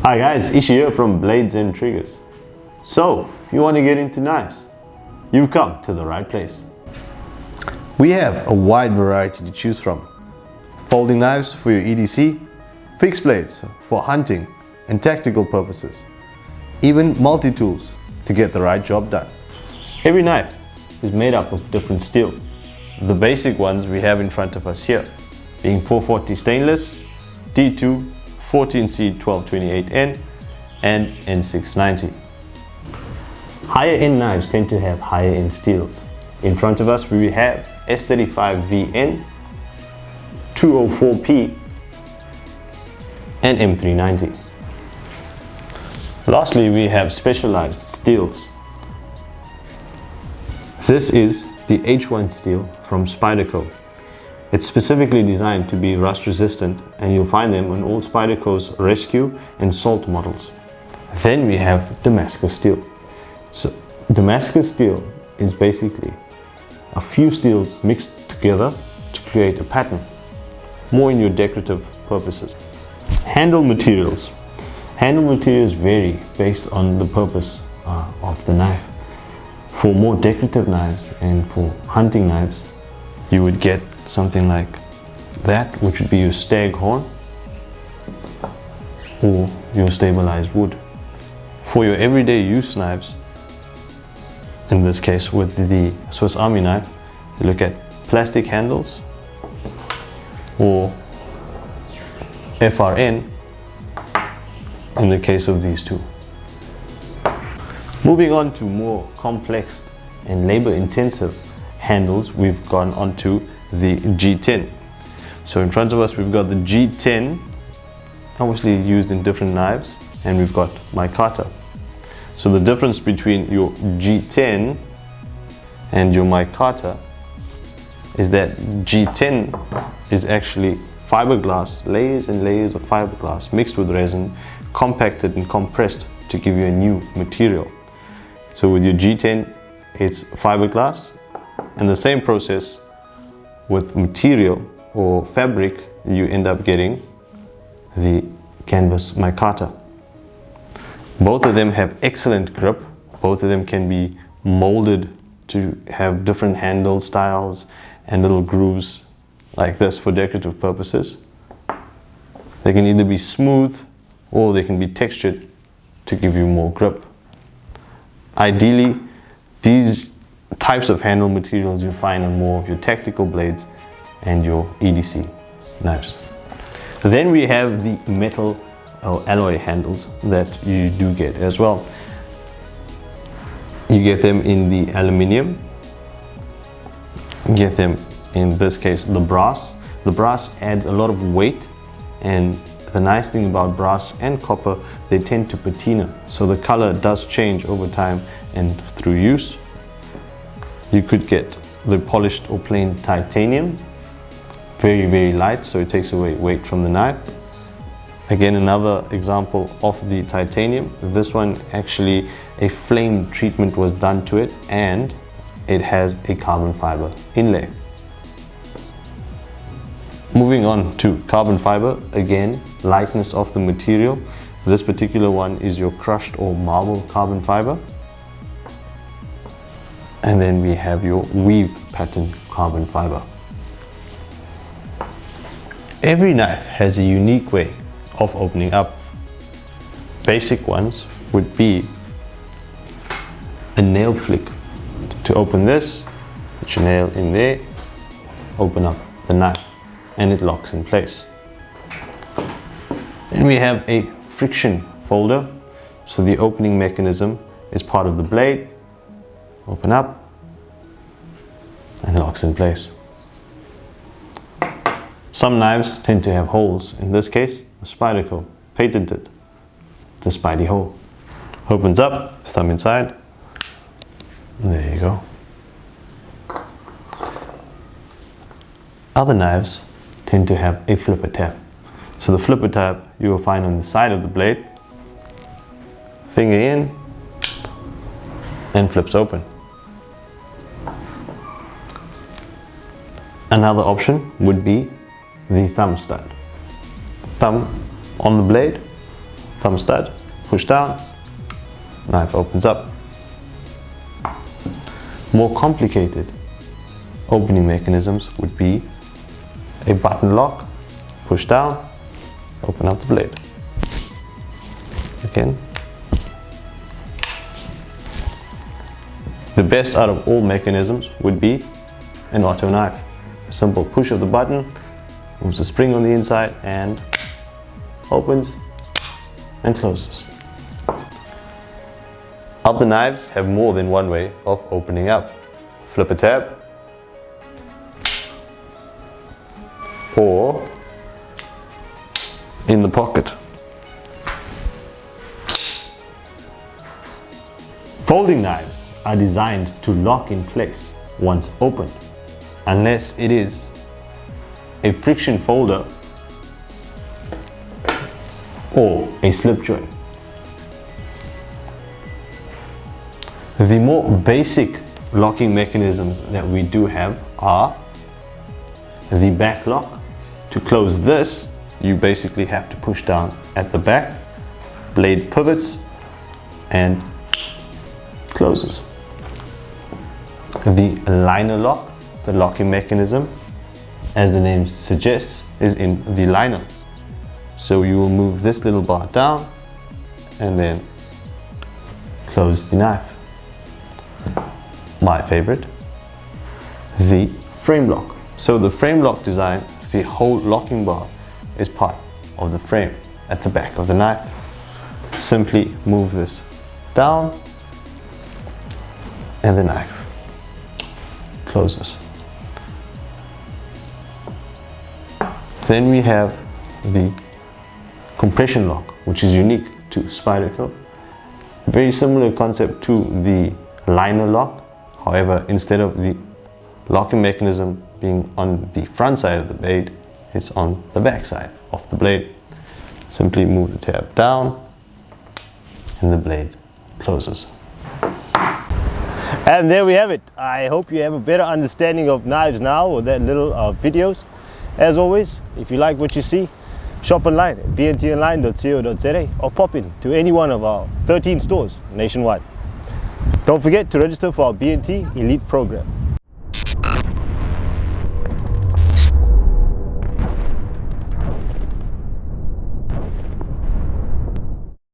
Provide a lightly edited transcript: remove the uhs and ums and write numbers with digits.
Hi guys, Ishi here from Blades and Triggers. So, if you want to get into knives, you've come to the right place. We have a wide variety to choose from. Folding knives for your EDC, fixed blades for hunting and tactical purposes, even multi-tools to get the right job done. Every knife is made up of different steel. The basic ones we have in front of us here, being 440 stainless, D2, 14C 1228N and N690. Higher end knives tend to have higher end steels. In front of us we have S35VN, 204P and M390. Lastly, we have specialized steels. This is the H1 steel from Spyderco. It's specifically designed to be rust resistant, and you'll find them on all Spyderco's rescue and salt models. Then we have Damascus steel. So Damascus steel is basically a few steels mixed together to create a pattern, more in your decorative purposes. Handle materials. Handle materials vary based on the purpose of the knife. For more decorative knives and for hunting knives, you would get something like that, which would be your stag horn or your stabilized wood. For your everyday use knives, in this case with the Swiss Army knife, you look at plastic handles or FRN in the case of these two. Moving on to more complex and labor intensive handles, we've gone on to the G10. So in front of us we've got the G10, obviously used in different knives, and we've got micarta. So the difference between your G10 and your micarta is that G10 is actually fiberglass, layers and layers of fiberglass mixed with resin, compacted and compressed to give you a new material. So with your G10, it's fiberglass, and the same process with material or fabric, you end up getting the canvas micarta. Both of them have excellent grip. Both of them can be molded to have different handle styles and little grooves like this for decorative purposes. They can either be smooth or they can be textured to give you more grip. Ideally, these types of handle materials you find on more of your tactical blades and your EDC knives. Then we have the metal or alloy handles that you do get as well. You get them in the aluminium, you get them in this case the brass. The brass adds a lot of weight, and the nice thing about brass and copper, they tend to patina, so the color does change over time and through use. You could get the polished or plain titanium, very light, so it takes away weight from the knife. Again, another example of the titanium. This one actually, a flame treatment was done to it, and it has a carbon fiber inlay. Moving on to carbon fiber, again, lightness of the material. This particular one is your crushed or marble carbon fiber. And then we have your weave pattern carbon fiber. Every knife has a unique way of opening up. Basic ones would be a nail flick. To open this, put your nail in there, open up the knife, and it locks in place. Then we have a friction folder. So the opening mechanism is part of the blade. Open up and locks in place. Some knives tend to have holes. In this case, Spyderco patented the Spidey hole. Opens up, thumb inside. There you go. Other knives tend to have a flipper tab. So the flipper tab you will find on the side of the blade. Finger in and flips open. Another option would be the thumb stud. Thumb on the blade, thumb stud, push down, knife opens up. More complicated opening mechanisms would be a button lock, push down, open up the blade. Again. The best out of all mechanisms would be an auto knife. A simple push of the button, moves the spring on the inside and opens and closes. Other knives have more than one way of opening up. Flip a tab, or in the pocket. Folding knives are designed to lock in place once opened, unless it is a friction folder or a slip joint. The more basic locking mechanisms that we do have are the back lock. To close this, you basically have to push down at the back, blade pivots and closes. The liner lock, the locking mechanism, as the name suggests, is in the liner. So you will move this little bar down and then close the knife. My favorite, the frame lock. So the frame lock design, the whole locking bar is part of the frame at the back of the knife. Simply move this down and the knife closes. Then we have the compression lock, which is unique to Spyderco. Very similar concept to the liner lock. However, instead of the locking mechanism being on the front side of the blade, it's on the back side of the blade. Simply move the tab down and the blade closes. And there we have it. I hope you have a better understanding of knives now with that little videos. As always, if you like what you see, shop online at bntonline.co.za or pop in to any one of our 13 stores nationwide. Don't forget to register for our BNT Elite program.